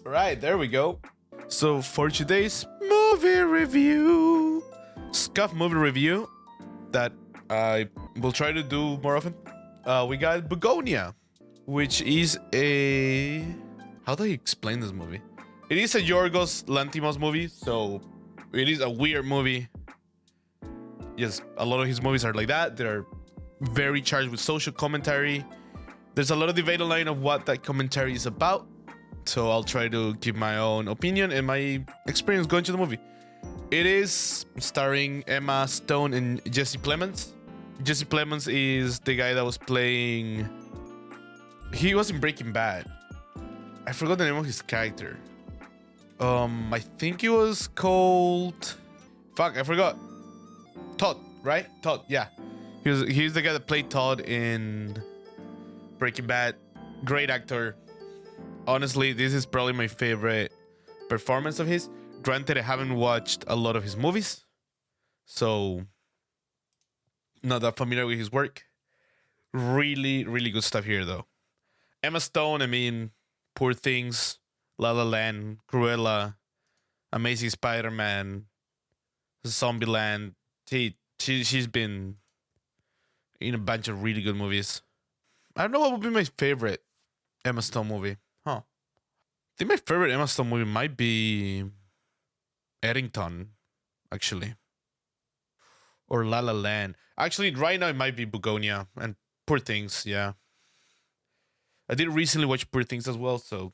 Right, there we go. So for today's movie review, Scuff movie review that I will try to do more often, we got Bugonia, which is a... How do I explain this movie? It is a Yorgos Lanthimos movie, so it is a weird movie. Yes, a lot of his movies are like that. They're very charged with social commentary. There's a lot of debate online of what that commentary is about. So I'll try to give my own opinion and my experience going to the movie. It is starring Emma Stone and Jesse Plemons. Jesse Plemons is the guy that was playing... He was in Breaking Bad. I forgot the name of his character. I think he was called... Fuck, I forgot. Todd, right? Todd, yeah. He's the guy that played Todd in Breaking Bad. Great actor. Honestly, this is probably my favorite performance of his. Granted, I haven't watched a lot of his movies, so not that familiar with his work. Really, really good stuff here, though. Emma Stone, I mean, Poor Things, La La Land, Cruella, Amazing Spider-Man, Zombieland. She's been in a bunch of really good movies. I don't know what would be my favorite Emma Stone movie. I think my favorite Emma Stone movie might be Eddington, actually. Or La La Land. Actually, right now it might be Bugonia and Poor Things, yeah. I did recently watch Poor Things as well, so...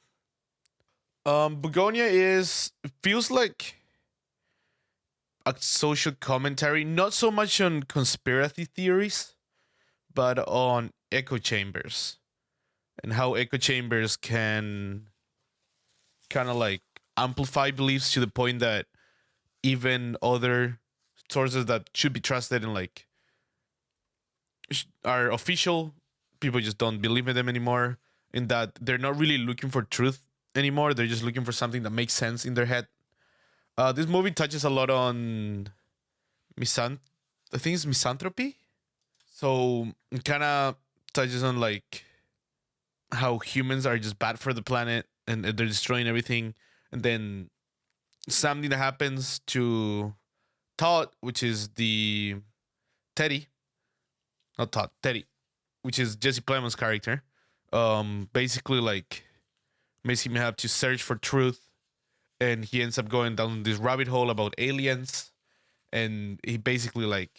Bugonia feels like a social commentary, not so much on conspiracy theories, but on echo chambers. And how echo chambers can kind of like amplify beliefs to the point that even other sources that should be trusted and like are official, people just don't believe in them anymore. In that they're not really looking for truth anymore. They're just looking for something that makes sense in their head. This movie touches a lot on I think it's misanthropy. So it kind of touches on like how humans are just bad for the planet and they're destroying everything. And then something that happens to Todd, which is the Teddy, not Todd, Teddy, which is Jesse Plemons' character, basically like makes him have to search for truth. And he ends up going down this rabbit hole about aliens. And he basically like,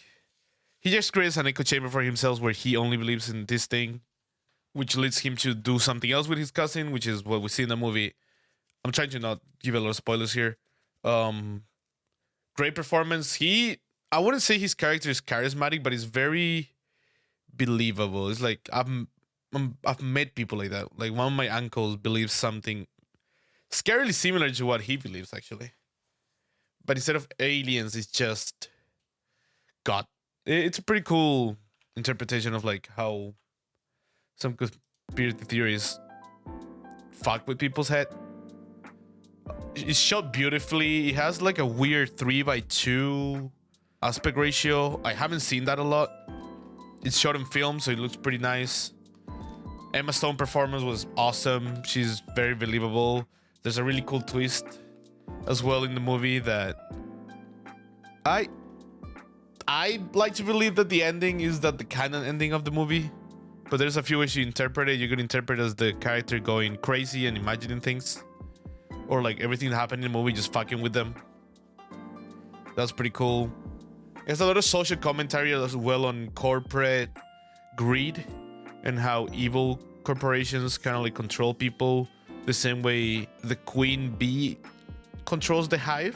he just creates an echo chamber for himself where he only believes in this thing, which leads him to do something else with his cousin, which is what we see in the movie. I'm trying to not give a lot of spoilers here. Great performance. I wouldn't say his character is charismatic, but it's very believable. It's like I've met people like that. Like one of my uncles believes something scarily similar to what he believes, actually. But instead of aliens, it's just God. It's a pretty cool interpretation of like how some conspiracy theories fuck with people's head. It's shot beautifully. It has like a weird 3:2 aspect ratio. I haven't seen that a lot. It's shot in film, so it looks pretty nice. Emma Stone performance was awesome. She's very believable. There's a really cool twist as well in the movie that I like to believe that the ending is that the canon ending of the movie. But there's a few ways you interpret it. You can interpret it as the character going crazy and imagining things. Or like everything that happened in the movie just fucking with them. That's pretty cool. There's a lot of social commentary as well on corporate greed and how evil corporations kind of like control people the same way the queen bee controls the hive.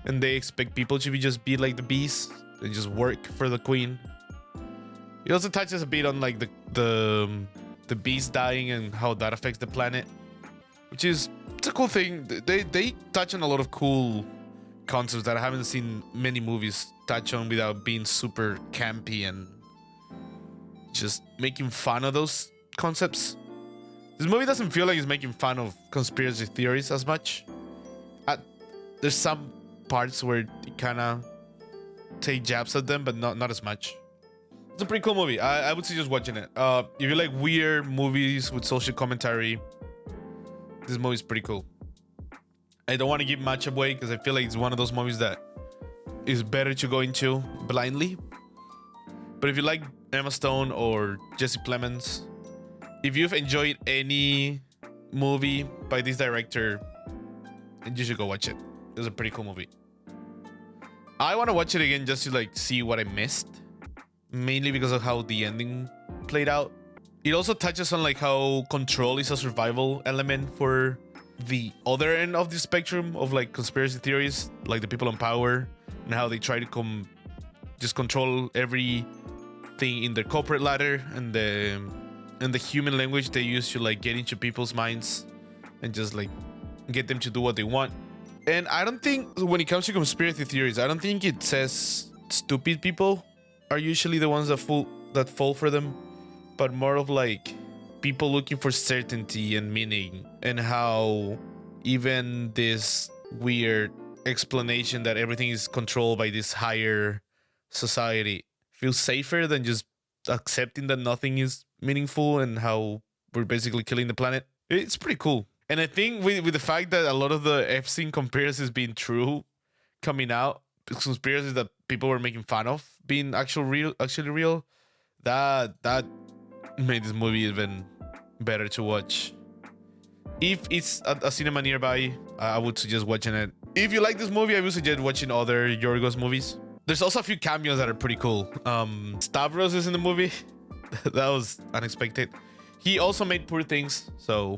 And they expect people to just be like the bees and just work for the queen. It also touches a bit on like the bees dying and how that affects the planet, which is it's a cool thing. They touch on a lot of cool concepts that I haven't seen many movies touch on without being super campy and just making fun of those concepts. This movie doesn't feel like it's making fun of conspiracy theories as much. There's some parts where it kind of take jabs at them, but not as much. It's a pretty cool movie. I would suggest watching it. If you like weird movies with social commentary, this movie is pretty cool. I don't want to give much away because I feel like it's one of those movies that is better to go into blindly. But if you like Emma Stone or Jesse Plemons, if you've enjoyed any movie by this director, you should go watch it. It was a pretty cool movie. I want to watch it again just to like see what I missed, mainly because of how the ending played out. It also touches on like how control is a survival element for the other end of the spectrum of like conspiracy theories, like the people in power and how they try to just control everything in their corporate ladder and the human language they use to like get into people's minds and just like get them to do what they want. And I don't think when it comes to conspiracy theories, I don't think it says stupid people are usually the ones that fall for them, but more of like people looking for certainty and meaning, and how even this weird explanation that everything is controlled by this higher society feels safer than just accepting that nothing is meaningful and how we're basically killing the planet. It's pretty cool. And I think with the fact that a lot of the Epstein conspiracies being true coming out, conspiracies that people were making fun of being actually real, that made this movie even better to watch. If it's a cinema nearby, I would suggest watching it. If you like this movie, I would suggest watching other Yorgos movies. There's also a few cameos that are pretty cool. Stavros is in the movie. That was unexpected. He also made Poor Things, so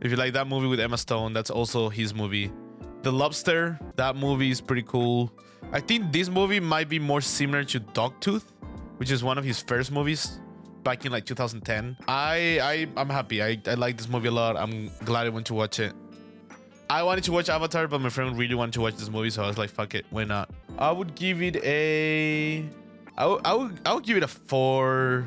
if you like that movie with Emma Stone, that's also his movie. The Lobster, that movie is pretty cool. I think this movie might be more similar to Dogtooth, which is one of his first movies back in like 2010. I'm happy. I like this movie a lot. I'm glad I went to watch it. I wanted to watch Avatar, but my friend really wanted to watch this movie, so I was like, fuck it, why not? I would give it a... I would give it a 4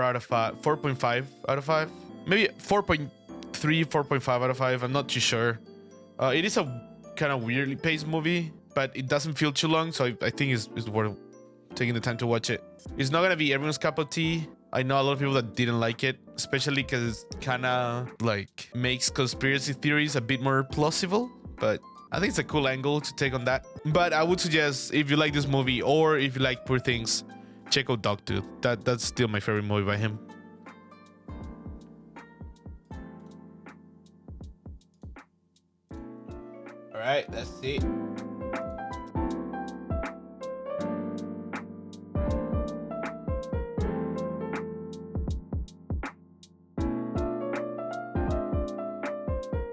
out of 5, 4.5 out of 5. Maybe 4.3, 4.5 out of 5. I'm not too sure. It is a kind of weirdly paced movie, but it doesn't feel too long, so I think it's worth taking the time to watch it. It's not gonna be everyone's cup of tea. I know a lot of people that didn't like it, especially because it kind of like makes conspiracy theories a bit more plausible, but I think it's a cool angle to take on that. But I would suggest, if you like this movie or if you like Poor Things, check out Dogtooth. That's still my favorite movie by him. All right, that's it.